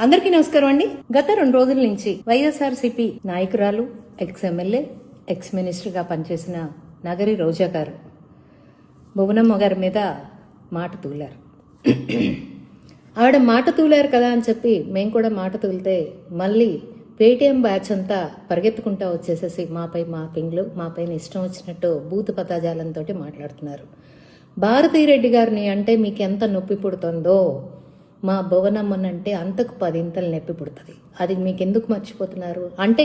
అందరికీ నమస్కారం అండి. గత 2 రోజుల నుంచి వైఎస్ఆర్సీపీ నాయకురాలు, ఎక్స్ ఎమ్మెల్యే, ఎక్స్ మినిస్టర్గా పనిచేసిన నగరి రోజా గారు భువనమ్మ గారి మీద మాట తూలారు. ఆవిడ మాట తూలారు కదా అని చెప్పి మేము కూడా మాట తూలితే మళ్ళీ పేటీఎం బ్యాచ్ అంతా పరిగెత్తుకుంటా వచ్చేసేసి మాపై మాపింగ్లు, మాపైన ఇష్టం వచ్చినట్టు బూతు పదాజాలంతో మాట్లాడుతున్నారు. భారతీరెడ్డి గారిని అంటే మీకు ఎంత నొప్పి పుడుతుందో మా భువనమ్మనంటే అంతకు 10 ఇంతలు నొప్పి పుడుతుంది. అది మీకు ఎందుకు మర్చిపోతున్నారు అంటే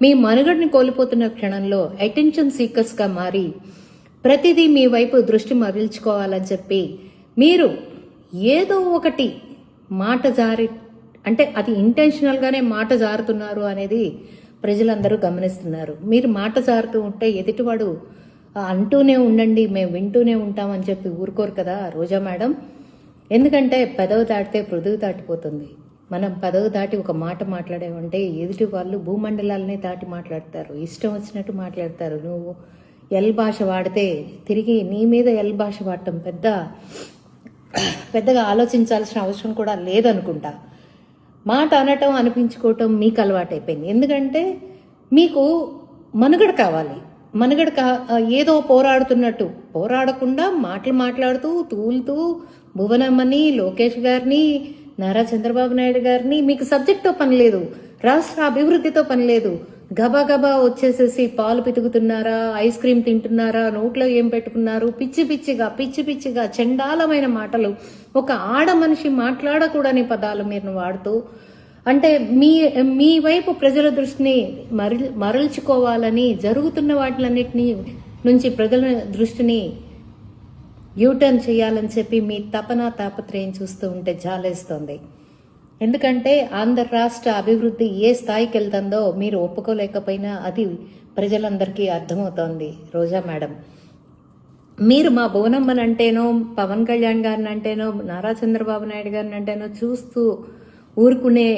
మీ మనుగడని కోల్పోతున్న క్షణంలో అటెన్షన్ సీకర్స్గా మారి ప్రతిదీ మీ వైపు దృష్టి మరల్చుకోవాలని చెప్పి మీరు ఏదో ఒకటి మాట జారి అంటే అది ఇంటెన్షనల్గానే మాట జారుతున్నారు అనేది ప్రజలందరూ గమనిస్తున్నారు. మీరు మాట జారుతూ ఉంటే ఎదుటివాడు అంటూనే ఉండండి, మేము వింటూనే ఉంటామని చెప్పి ఊరుకోరు కదా రోజా మేడం. ఎందుకంటే పెదవి దాటితే పృథువు దాటిపోతుంది. మనం పెదవి దాటి ఒక మాట మాట్లాడామంటే ఎదుటి వాళ్ళు భూమండలాలనే దాటి మాట్లాడతారు, ఇష్టం వచ్చినట్టు మాట్లాడతారు. నువ్వు ఎల్ భాష వాడితే తిరిగి నీ మీద ఎల్ భాష వాడటం పెద్దగా ఆలోచించాల్సిన అవసరం కూడా లేదనుకుంటా. మాట అనటం అనిపించుకోవటం మీకు అలవాటైపోయింది. ఎందుకంటే మీకు మనుగడ కావాలి. ఏదో పోరాడుతున్నట్టు పోరాడకుండా మాటలు మాట్లాడుతూ తూలుతూ భువనమ్మని, లోకేష్ గారిని, నారా చంద్రబాబు నాయుడు గారిని మీకు సబ్జెక్ట్తో పని లేదు, రాష్ట్ర అభివృద్ధితో పని లేదు. గబా గబా వచ్చేసేసి పాలు పితుకుతున్నారా, ఐస్ క్రీమ్ తింటున్నారా, నోట్లో ఏం పెట్టుకున్నారు, పిచ్చి పిచ్చిగా చండాలమైన మాటలు, ఒక ఆడ మనిషి మాట్లాడకూడని పదాలు మీరు వాడుతూ అంటే మీ వైపు ప్రజల దృష్టిని మరల్చుకోవాలని జరుగుతున్న వాటిలన్నిటినీ నుంచి ప్రజల దృష్టిని యూటర్న్ చేయాలని చెప్పి మీ తాపత్రయం చూస్తూ ఉంటే జాలేస్తుంది. ఎందుకంటే ఆంధ్ర రాష్ట్ర అభివృద్ధి ఏ స్థాయికి వెళ్తుందో మీరు ఒప్పుకోలేకపోయినా అది ప్రజలందరికీ అర్థమవుతోంది. రోజా మేడం, మీరు మా భువనమ్మని అంటేనో, పవన్ కళ్యాణ్ గారిని అంటేనో, నారా చంద్రబాబు నాయుడు గారిని అంటేనో చూస్తూ ఊరుకునే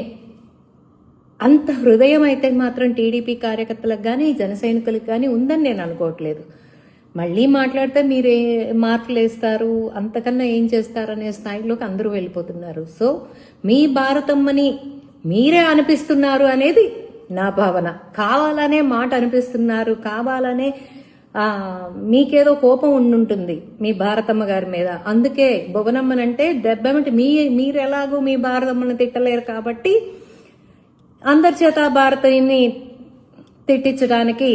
అంత హృదయం అయితే మాత్రం టీడీపీ కార్యకర్తలకు కానీ జన సైనికులకు కానీ ఉందని నేను అనుకోవట్లేదు. మళ్ళీ మాట్లాడితే మీరే మార్కులు వేస్తారు, అంతకన్నా ఏం చేస్తారనే స్థాయిలోకి అందరూ వెళ్ళిపోతున్నారు. సో మీ భారతమ్మని మీరే అనిపిస్తున్నారు అనేది నా భావన. కావాలనే మాట అనిపిస్తున్నారు, కావాలనే మీకేదో కోపం ఉండుంటుంది మీ భారతమ్మ గారి మీద. అందుకే భువనమ్మనంటే దెబ్బమిటి మీరు ఎలాగో మీ భారతమ్మని తిట్టలేరు కాబట్టి అందరి చేత భారతని తిట్టించడానికి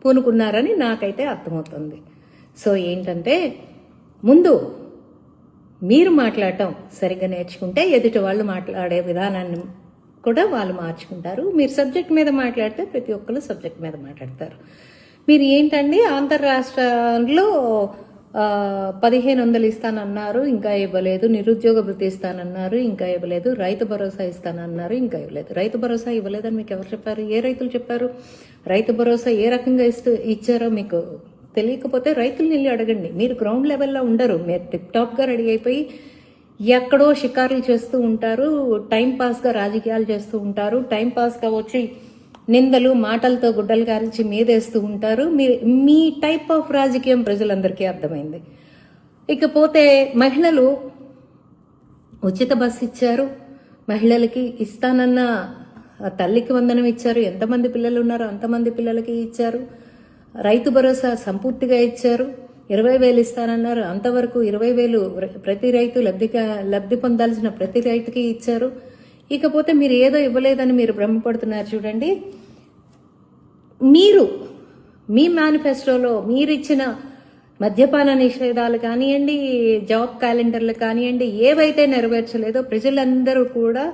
పూనుకున్నారని నాకైతే అర్థమవుతుంది. సో ఏంటంటే ముందు మీరు మాట్లాడటం సరిగ్గా నేర్చుకుంటే ఎదుటి వాళ్ళు మాట్లాడే విధానాన్ని కూడా వాళ్ళు మార్చుకుంటారు. మీరు సబ్జెక్ట్ మీద మాట్లాడితే ప్రతి ఒక్కరు సబ్జెక్ట్ మీద మాట్లాడతారు. మీరు ఏంటండి ఆంధ్ర రాష్ట్రంలో 1500 ఇస్తానన్నారు, ఇంకా ఇవ్వలేదు. నిరుద్యోగ భృతి ఇస్తానన్నారు, ఇంకా ఇవ్వలేదు. రైతు భరోసా ఇస్తానన్నారు, ఇంకా ఇవ్వలేదు. రైతు భరోసా ఇవ్వలేదని మీకు ఎవరు చెప్పారు? ఏ రైతులు చెప్పారు? రైతు భరోసా ఏ రకంగా ఇచ్చారో మీకు తెలియకపోతే రైతులు వెళ్ళి అడగండి. మీరు గ్రౌండ్ లెవెల్లో ఉండరు. మీరు టిప్ టాప్గా రెడీ అయిపోయి ఎక్కడో షికారులు చేస్తూ ఉంటారు, టైంపాస్గా రాజకీయాలు చేస్తూ ఉంటారు, టైంపాస్గా వచ్చి నిందలు మాటలతో గుడ్డలు కాల్చి మీదేస్తూ ఉంటారు. మీ టైప్ ఆఫ్ రాజకీయం ప్రజలందరికీ అర్థమైంది. ఇకపోతే మహిళలు ఉచిత బస్సు ఇచ్చారు, మహిళలకి ఇస్తానన్న తల్లికి వందనం ఇచ్చారు, ఎంతమంది పిల్లలు ఉన్నారో అంతమంది పిల్లలకి ఇచ్చారు. రైతు భరోసా సంపూర్తిగా ఇచ్చారు, 20,000 ఇస్తానన్నారు, అంతవరకు 20,000 ప్రతి రైతు లబ్ధి పొందాల్సిన ప్రతి రైతుకి ఇచ్చారు. ఇకపోతే మీరు ఏదో ఇవ్వలేదని మీరు భ్రమపడుతున్నారు. చూడండి, మీరు మీ మేనిఫెస్టోలో మీరు ఇచ్చిన మద్యపాన నిషేధాలు కానివ్వండి, జాబ్ క్యాలెండర్లు కానివ్వండి, ఏవైతే నెరవేర్చలేదో ప్రజలందరూ కూడా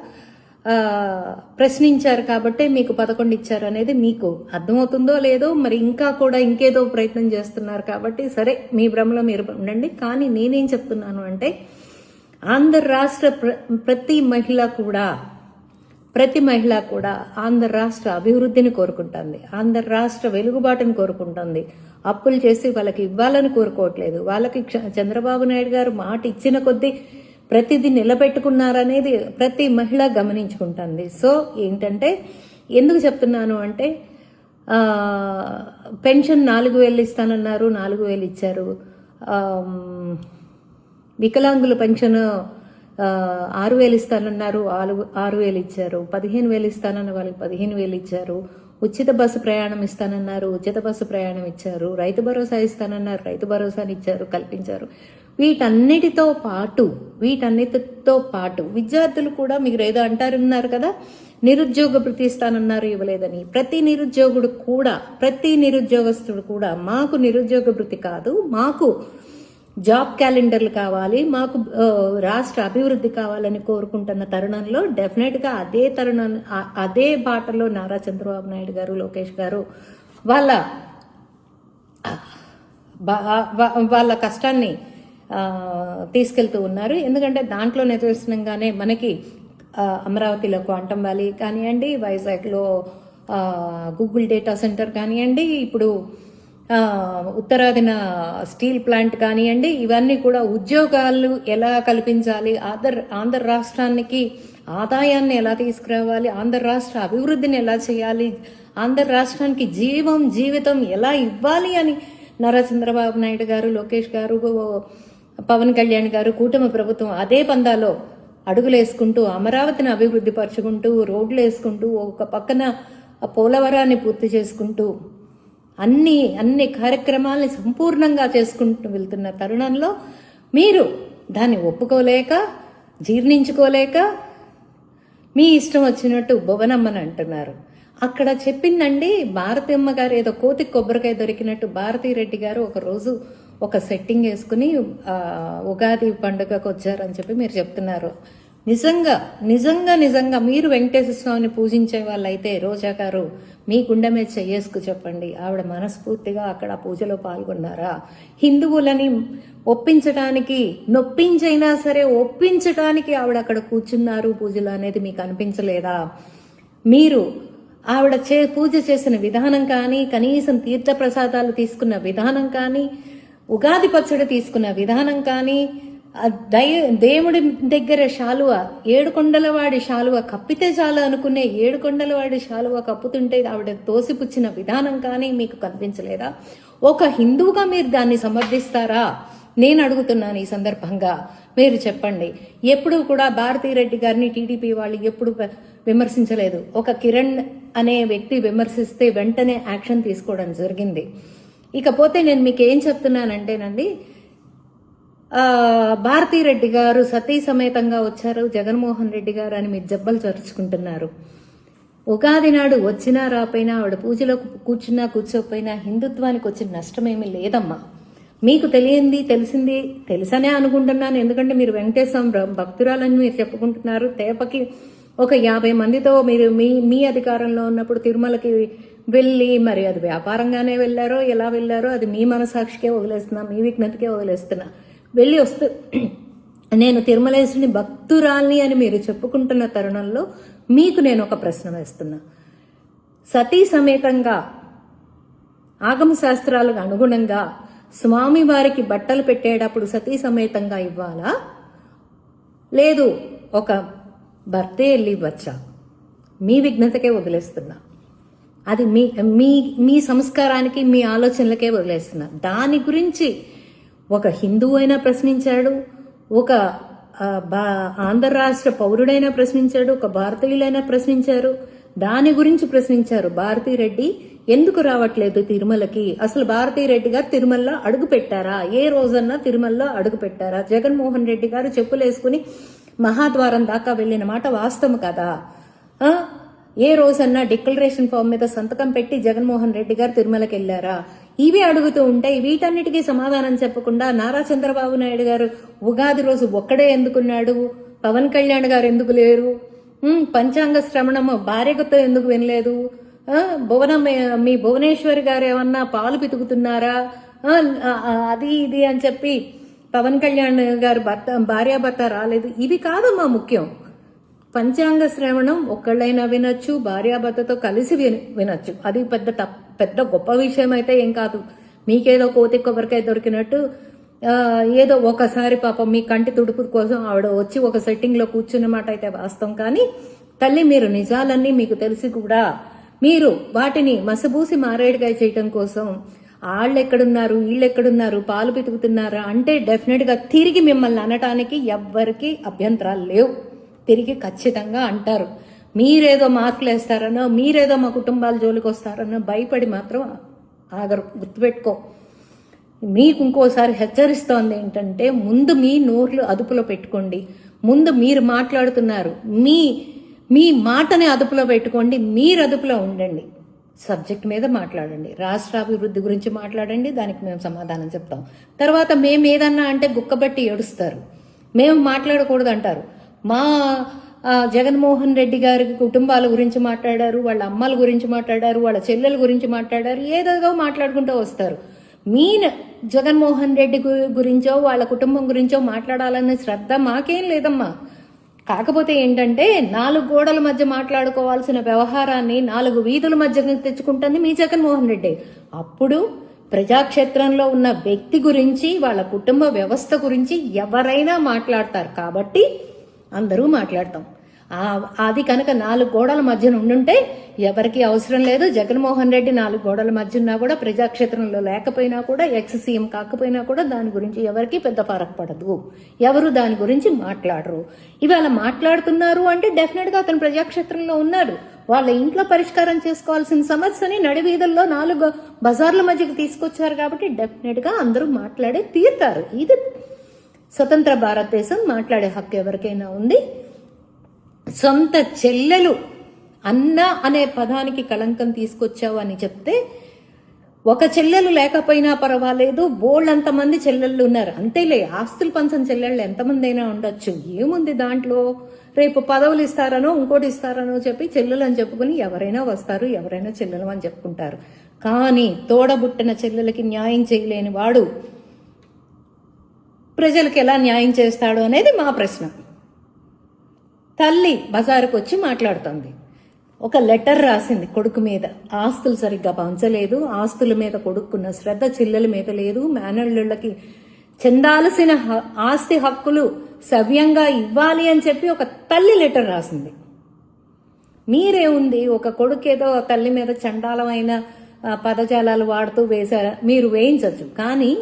ప్రశ్నించారు కాబట్టి మీకు 11 ఇచ్చారు అనేది మీకు అర్థమవుతుందో లేదో, మరి ఇంకా కూడా ఇంకేదో ప్రయత్నం చేస్తున్నారు కాబట్టి సరే మీ భ్రమలో మీరు ఉండండి. కానీ నేనేం చెప్తున్నాను అంటే ఆంధ్ర రాష్ట్ర ప్రతి మహిళ కూడా ఆంధ్ర రాష్ట్ర అభివృద్ధిని కోరుకుంటుంది, ఆంధ్ర రాష్ట్ర వెలుగుబాటుని కోరుకుంటుంది. అప్పులు చేసి వాళ్ళకి ఇవ్వాలని కోరుకోవట్లేదు. వాళ్ళకి చంద్రబాబు నాయుడు గారు మాట ఇచ్చిన కొద్దీ ప్రతిదీ నిలబెట్టుకున్నారనేది ప్రతి మహిళ గమనించుకుంటుంది. సో ఏంటంటే ఎందుకు చెప్తున్నాను అంటే పెన్షన్ 4,000 ఇస్తానన్నారు, 4,000 ఇచ్చారు. వికలాంగుల పెన్షన్ 6,000 ఇస్తానన్నారు, 6,000 ఇచ్చారు. 15,000 ఇస్తానన్న వాళ్ళకి 15,000 ఇచ్చారు. ఉచిత బస్సు ప్రయాణం ఇస్తానన్నారు, ఉచిత బస్సు ప్రయాణం ఇచ్చారు. రైతు భరోసా ఇస్తానన్నారు, రైతు భరోసాని ఇచ్చారు, కల్పించారు. వీటన్నిటితో పాటు విద్యార్థులు కూడా మీరు ఏదో అంటారున్నారు కదా, నిరుద్యోగ భృతి ఇస్తానన్నారు, ఇవ్వలేదని. ప్రతి నిరుద్యోగస్తుడు కూడా మాకు నిరుద్యోగ భృతి కాదు, మాకు జాబ్ క్యాలెండర్లు కావాలి, మాకు రాష్ట్ర అభివృద్ధి కావాలని కోరుకుంటున్న తరుణంలో డెఫినెట్గా అదే బాటలో నారా చంద్రబాబు నాయుడు గారు, లోకేష్ గారు వాళ్ళ కష్టాన్ని తీసుకెళ్తూ ఉన్నారు. ఎందుకంటే దాంట్లో నిదర్శనంగానే మనకి అమరావతిలో క్వాంటమ్ వ్యాలీ కానివ్వండి, వైజాగ్లో గూగుల్ డేటా సెంటర్ కానివ్వండి, ఇప్పుడు ఉత్తరాదిన స్టీల్ ప్లాంట్ కానివ్వండి, ఇవన్నీ కూడా ఉద్యోగాలు ఎలా కల్పించాలి, ఆంధ్ర రాష్ట్రానికి ఆదాయాన్ని ఎలా తీసుకురావాలి, ఆంధ్ర రాష్ట్ర అభివృద్ధిని ఎలా చేయాలి, ఆంధ్ర రాష్ట్రానికి జీవితం ఎలా ఇవ్వాలి అని నారా చంద్రబాబు నాయుడు గారు, లోకేష్ గారు, పవన్ కళ్యాణ్ గారు, కూటమి ప్రభుత్వం అదే పందాలో అడుగులేసుకుంటూ అమరావతిని అభివృద్ధి పరుచుకుంటూ రోడ్లు వేసుకుంటూ ఒక పక్కన పోలవరాన్ని పూర్తి చేసుకుంటూ అన్ని కార్యక్రమాల్ని సంపూర్ణంగా చేసుకుంటూ వెళ్తున్న తరుణంలో మీరు దాన్ని ఒప్పుకోలేక, జీర్ణించుకోలేక మీ ఇష్టం వచ్చినట్టు భువనమ్మని అంటున్నారు. అక్కడ చెప్పిందండి భారతమ్మ గారు, ఏదో కోతికి కొబ్బరికాయ దొరికినట్టు భారతీరెడ్డి గారు ఒకరోజు ఒక సెట్టింగ్ వేసుకుని ఉగాది పండుగకు వచ్చారని చెప్పి మీరు చెప్తున్నారు. నిజంగా మీరు వెంకటేశ్వర స్వామిని పూజించే వాళ్ళైతే రోజా గారు మీ గుండె మీద చెయ్యేసుకు చెప్పండి, ఆవిడ మనస్ఫూర్తిగా అక్కడ పూజలో పాల్గొన్నారా? హిందువులని ఒప్పించడానికి, నొప్పించైనా సరే ఒప్పించడానికి ఆవిడ అక్కడ కూర్చున్నారు పూజలు అనేది మీకు అనిపించలేదా? మీరు ఆవిడ పూజ చేసిన విధానం కానీ, కనీసం తీర్థ ప్రసాదాలు తీసుకున్న విధానం కానీ, ఉగాది పచ్చడి తీసుకున్న విధానం కానీ, దేవుడి దగ్గర శాలువ, ఏడుకొండలవాడి శాలువ కప్పితే చాలు అనుకునే ఏడుకొండలవాడి శాలువ కప్పుతుంటే ఆవిడ తోసిపుచ్చిన విధానం కానీ మీకు కనిపించలేదా? ఒక హిందువుగా మీరు దాన్ని సమర్థిస్తారా? నేను అడుగుతున్నాను ఈ సందర్భంగా, మీరు చెప్పండి. ఎప్పుడు కూడా భారతీరెడ్డి గారిని టీడీపీ వాళ్ళు ఎప్పుడు విమర్శించలేదు. ఒక కిరణ్ అనే వ్యక్తి విమర్శిస్తే వెంటనే యాక్షన్ తీసుకోవడం జరిగింది. ఇకపోతే నేను మీకు ఏం చెప్తున్నానంటేనండి, భారతీరెడ్డి గారు సతీ సమేతంగా వచ్చారు, జగన్మోహన్ రెడ్డి గారు అని మీరు జబ్బలు చరుచుకుంటున్నారు. ఉగాది నాడు వచ్చినా రాపోయినా, ఆవిడ పూజలో కూర్చున్నా కూర్చోకపోయినా హిందుత్వానికి వచ్చిన నష్టమేమీ లేదమ్మా. మీకు తెలిసింది తెలుసనే అనుకుంటున్నాను. ఎందుకంటే మీరు వెంకటేశ్వర భక్తురాలని మీరు చెప్పుకుంటున్నారు. తేపకి ఒక 50 మందితో మీరు మీ అధికారంలో ఉన్నప్పుడు తిరుమలకి వెళ్ళి, మరి అది వ్యాపారంగానే వెళ్ళారో ఎలా వెళ్ళారో అది మీ మనసాక్షికే వదిలేస్తున్నా, మీ విజ్ఞతకే వదిలేస్తున్నా. వెళ్ళి వస్తూ నేను తిరుమలేశుని భక్తురాల్ని అని మీరు చెప్పుకుంటున్న తరుణంలో మీకు నేను ఒక ప్రశ్న వేస్తున్నా. సతీ సమేతంగా ఆగమ శాస్త్రాలకు అనుగుణంగా స్వామి వారికి బట్టలు పెట్టేటప్పుడు సతీ సమేతంగా ఇవ్వాలా, లేదు ఒక భర్తే వెళ్ళి ఇవ్వచ్చా? మీ విఘ్నతకే వదిలేస్తున్నా. అది మీ సంస్కారానికి, మీ ఆలోచనలకే వదిలేస్తున్నా. దాని గురించి ఒక హిందువు అయినా ప్రశ్నించాడు, ఒక ఆంధ్ర రాష్ట్ర పౌరుడైనా ప్రశ్నించాడు, ఒక భారతీయులైనా ప్రశ్నించారు. దాని గురించి ప్రశ్నించారు. భారతీరెడ్డి ఎందుకు రావట్లేదు తిరుమలకి? అసలు భారతీరెడ్డి గారు తిరుమలలో అడుగు పెట్టారా? ఏ రోజన్నా తిరుమలలో అడుగు పెట్టారా? జగన్మోహన్ రెడ్డి గారు చెప్పులేసుకుని మహాద్వారం దాకా వెళ్ళిన మాట వాస్తవం కదా? ఏ రోజన్నా డిక్లరేషన్ ఫామ్ మీద సంతకం పెట్టి జగన్మోహన్ రెడ్డి గారు తిరుమలకి వెళ్ళారా? ఇవి అడుగుతూ ఉంటే వీటన్నిటికీ సమాధానం చెప్పకుండా నారా చంద్రబాబు నాయుడు గారు ఉగాది రోజు ఒక్కడే ఎందుకున్నాడు, పవన్ కళ్యాణ్ గారు ఎందుకు లేరు, పంచాంగ శ్రవణం భార్యతో ఎందుకు వినలేదు, మీ భువనేశ్వరి గారు ఏమన్నా పాలు పితుకుతున్నారా, అది ఇది అని చెప్పి పవన్ కళ్యాణ్ గారు భార్యాభర్త రాలేదు. ఇవి కాదమ్మా ముఖ్యం. పంచాంగ శ్రవణం ఒక్కళ్ళైనా వినొచ్చు, భార్యాభర్తతో కలిసి వినొచ్చు. అది పెద్ద గొప్ప విషయం అయితే ఏం కాదు. మీకేదో కోతి కొబ్బరికాయ దొరికినట్టు ఏదో ఒకసారి పాపం మీ కంటి తుడుపు కోసం ఆవిడ వచ్చి ఒక సెట్టింగ్లో కూర్చున్న మాట అయితే వాస్తవం. కానీ తల్లి, మీరు నిజాలన్నీ మీకు తెలిసి కూడా మీరు వాటిని మసబూసి మారేడుకాయ చేయటం కోసం వాళ్ళు ఎక్కడున్నారు, వీళ్ళు ఎక్కడున్నారు, పాలు పితుకుతున్నారా అంటే డెఫినెట్గా తిరిగి మిమ్మల్ని అనటానికి ఎవ్వరికి అభ్యంతరాలు లేవు. తిరిగి ఖచ్చితంగా అంటారు. మీరేదో మార్కులు వేస్తారనో, మీరేదో మా కుటుంబాల జోలికి వస్తారనో భయపడి మాత్రం ఆగరు. గుర్తుపెట్టుకో. మీకు ఇంకోసారి హెచ్చరిస్తోంది ఏంటంటే, ముందు మీ నోర్లు అదుపులో పెట్టుకోండి. ముందు మీరు మాట్లాడుతున్నారు, మీ మాటని అదుపులో పెట్టుకోండి. మీరు అదుపులో ఉండండి. సబ్జెక్ట్ మీద మాట్లాడండి. రాష్ట్రాభివృద్ధి గురించి మాట్లాడండి. దానికి మేము సమాధానం చెప్తాం. తర్వాత మేము ఏదన్నా అంటే గుక్కబట్టి ఏడుస్తారు. మేము మాట్లాడకూడదు అంటారు. మా జగన్మోహన్ రెడ్డి గారి కుటుంబాల గురించి మాట్లాడారు, వాళ్ళ అమ్మల గురించి మాట్లాడారు, వాళ్ళ చెల్లెల గురించి మాట్లాడారు, ఏదేదో మాట్లాడుకుంటూ వస్తారు. మీ జగన్మోహన్ రెడ్డి గురించో వాళ్ళ కుటుంబం గురించో మాట్లాడాలనే శ్రద్ధ మాకేం లేదమ్మా. కాకపోతే ఏంటంటే 4 గోడల మధ్య మాట్లాడుకోవాల్సిన వ్యవహారాన్ని 4 వీధుల మధ్య తెచ్చుకుంటుంది మీ జగన్మోహన్ రెడ్డి. అప్పుడు ప్రజాక్షేత్రంలో ఉన్న వ్యక్తి గురించి, వాళ్ళ కుటుంబ వ్యవస్థ గురించి ఎవరైనా మాట్లాడతారు. కాబట్టి అందరూ మాట్లాడతాం. అది కనుక 4 గోడల మధ్యన ఉండుంటే ఎవరికి అవసరం లేదు. జగన్మోహన్ రెడ్డి 4 గోడల మధ్య ఉన్నా కూడా, ప్రజాక్షేత్రంలో లేకపోయినా కూడా, ఎక్స్ సీఎం కాకపోయినా కూడా దాని గురించి ఎవరికి పెద్ద ఫరక్ పడదు. ఎవరు దాని గురించి మాట్లాడరు. ఇవాళ మాట్లాడుతున్నారు అంటే డెఫినెట్గా అతను ప్రజాక్షేత్రంలో ఉన్నాడు. వాళ్ళ ఇంట్లో పరిష్కారం చేసుకోవాల్సిన సమస్యని నడివీధుల్లో 4 బజార్ల మధ్యకి తీసుకొచ్చారు. కాబట్టి డెఫినెట్గా అందరూ మాట్లాడే తీరుతారు. ఇది స్వతంత్ర భారతదేశం. మాట్లాడే హక్కు ఎవరికైనా ఉంది. సొంత చెల్లెలు అన్న అనే పదానికి కళంకం తీసుకొచ్చావు అని చెప్తే, ఒక చెల్లెలు లేకపోయినా పర్వాలేదు, బోళ్ళంతమంది చెల్లెళ్ళు ఉన్నారు. అంతేలే, ఆస్తులు పంచని చెల్లెళ్ళు ఎంతమంది అయినా ఉండొచ్చు. ఏముంది దాంట్లో? రేపు పదవులు ఇస్తారనో ఇంకోటి ఇస్తారనో చెప్పి చెల్లెలు అని చెప్పుకుని ఎవరైనా వస్తారు, ఎవరైనా చెల్లెలు అని చెప్పుకుంటారు. కానీ తోడబుట్టిన చెల్లెలకి న్యాయం చేయలేని వాడు ప్రజలకు ఎలా న్యాయం చేస్తాడు అనేది మా ప్రశ్న. తల్లి బజారుకు వచ్చి మాట్లాడుతుంది. ఒక లెటర్ రాసింది కొడుకు మీద. ఆస్తులు సరిగ్గా పంచలేదు, ఆస్తుల మీద కొడుకున్న శ్రద్ధ చెల్లెల మీద లేదు, మేనళ్ళకి చెందాల్సిన ఆస్తి హక్కులు సవ్యంగా ఇవ్వాలి అని చెప్పి ఒక తల్లి లెటర్ రాసింది. మీరేముంది, ఒక కొడుకు ఏదో తల్లి మీద చండాలమైన పదజాలాలు వాడుతూ వేశారా, మీరు వేయించవచ్చు. కానీ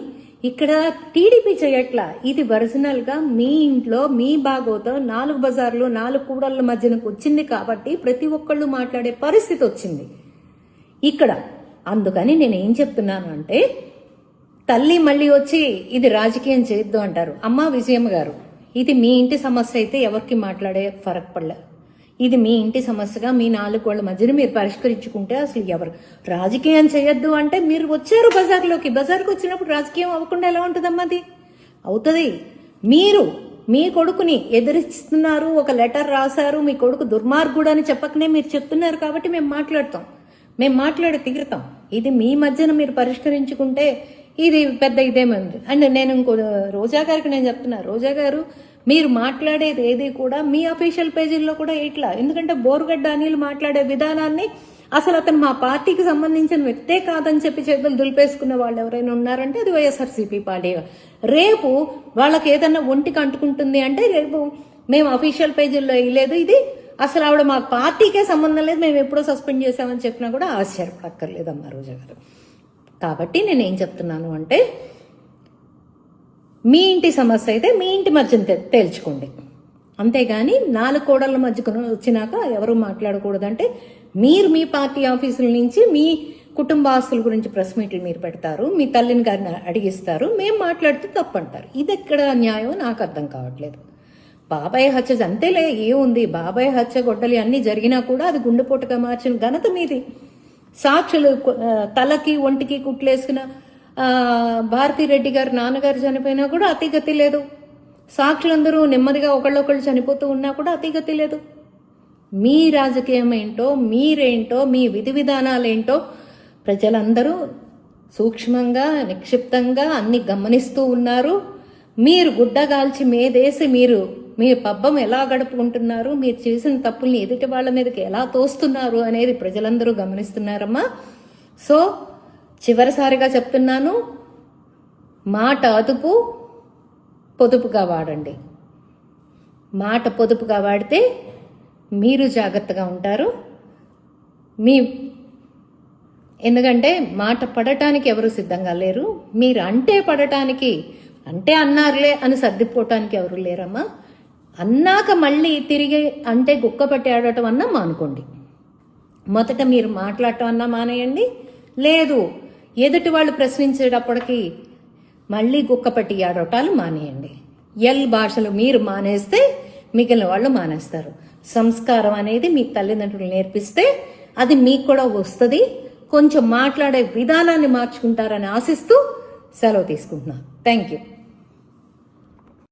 ఇక్కడ టీడీపీ చేయట్లా. ఇది ఒరిజినల్ గా మీ ఇంట్లో మీ బాగోతో 4 బజార్లు 4 కూడళ్ల మధ్యనకు వచ్చింది కాబట్టి ప్రతి ఒక్కళ్ళు మాట్లాడే పరిస్థితి వచ్చింది ఇక్కడ. అందుకని నేనేం చెప్తున్నాను అంటే, తల్లి మళ్ళీ వచ్చి ఇది రాజకీయం చేయొద్దు అంటారు. అమ్మ విజయమ్మ గారు, ఇది మీ ఇంటి సమస్య అయితే ఎవరికి మాట్లాడే ఫరక్ పడలే. ఇది మీ ఇంటి సమస్యగా మీ 4 గోళ్ల మధ్యన మీరు పరిష్కరించుకుంటే అసలు ఎవరు రాజకీయం చేయొద్దు అంటే, మీరు వచ్చారు బజార్లోకి. బజార్కి వచ్చినప్పుడు రాజకీయం అవ్వకుండా ఎలా ఉంటుందమ్మా? అది అవుతుంది. మీరు మీ కొడుకుని ఎదిరిస్తున్నారు, ఒక లెటర్ రాశారు, మీ కొడుకు దుర్మార్గుడు అని చెప్పకనే మీరు చెప్తున్నారు. కాబట్టి మేము మాట్లాడతాం, మేము మాట్లాడి తీరుతాం. ఇది మీ మధ్యన మీరు పరిష్కరించుకుంటే ఇది పెద్ద ఇదేమంది. అండ్ నేను ఇంకో రోజా గారికి నేను చెప్తున్నా, రోజా గారు మీరు మాట్లాడేది ఏది కూడా మీ అఫీషియల్ పేజీల్లో కూడా ఇట్లా. ఎందుకంటే బోరుగడ్డ అనిల్ మాట్లాడే విధానాన్ని అసలు అతను మా పార్టీకి సంబంధించిన వ్యక్తే కాదని చెప్పి చేతులు దులిపేసుకున్న వాళ్ళు ఎవరైనా ఉన్నారంటే అది వైఎస్ఆర్సీపీ పార్టీ. రేపు వాళ్ళకి ఏదన్నా ఒంటికి అంటుకుంటుంది అంటే రేపు మేము అఫీషియల్ పేజీల్లో వేయలేదు, ఇది అసలు ఆవిడ మా పార్టీకే సంబంధం లేదు, మేము ఎప్పుడో సస్పెండ్ చేసామని చెప్పినా కూడా ఆశ్చర్యపడక్కర్లేదమ్మా రోజా గారు. కాబట్టి నేనేం చెప్తున్నాను అంటే, మీ ఇంటి సమస్య అయితే మీ ఇంటి మధ్యన తేల్చుకోండి. అంతేగాని 4 కోడళ్ళ మధ్యకు వచ్చినాక ఎవరు మాట్లాడకూడదంటే, మీరు మీ పార్టీ ఆఫీసుల నుంచి మీ కుటుంబ ఆస్తుల గురించి ప్రెస్ మీట్లు మీరు పెడతారు, మీ తల్లిని గారిని అడిగిస్తారు, మేము మాట్లాడితే తప్పంటారు. ఇది ఎక్కడ న్యాయం నాకు అర్థం కావట్లేదు. బాబాయ్ హత్య అంతేలే, ఏముంది, బాబాయ్ హత్య గొడ్డలి అన్నీ జరిగినా కూడా అది గుండెపోటుగా మార్చిన ఘనత మీది. సాక్షులు తలకి ఒంటికి కుట్లేసుకున్న భారతిరెడ్డి గారు నాన్నగారు చనిపోయినా కూడా అతిగతి లేదు. సాక్షులందరూ నెమ్మదిగా ఒకళ్ళొకళ్ళు చనిపోతూ ఉన్నా కూడా అతిగతి లేదు. మీ రాజకీయం ఏంటో, మీరేంటో, మీ విధి విధానాలేంటో ప్రజలందరూ సూక్ష్మంగా నిక్షిప్తంగా అన్ని గమనిస్తూ ఉన్నారు. మీరు గుడ్డగాల్చి మేదేసి మీరు మీ పబ్బం ఎలా గడుపుకుంటున్నారు, మీరు చేసిన తప్పుల్ని ఎదుటి వాళ్ళ మీదకి ఎలా తోస్తున్నారు అనేది ప్రజలందరూ గమనిస్తున్నారమ్మా. సో చివరిసారిగా చెప్తున్నాను, మాట అదుపు పొదుపుగా వాడండి. మాట పొదుపుగా వాడితే మీరు జాగ్రత్తగా ఉంటారు, మీ ఎందుకంటే మాట పడటానికి ఎవరు సిద్ధంగా లేరు. మీరు అంటే పడటానికి, అంటే అన్నారులే అని సర్దిపోవటానికి ఎవరు లేరమ్మా. అన్నాక మళ్ళీ తిరిగి అంటే గుక్కపట్టి ఆడటం అన్నా మానుకోండి. మొదట మీరు మాట్లాడటం అన్నా మానేయండి. లేదు, ఎదుటి వాళ్ళు ప్రశ్నించేటప్పటికి మళ్ళీ గుక్కపట్టి ఆడటాలు మానేయండి. భాషలు మీరు మానేస్తే మిగిలిన వాళ్ళు మానేస్తారు. సంస్కారం అనేది మీ తల్లిదండ్రులు నేర్పిస్తే అది మీకు కూడా వస్తుంది. కొంచెం మాట్లాడే విధానాన్ని మార్చుకుంటారని ఆశిస్తూ సెలవు తీసుకుంటున్నాను. Thank you.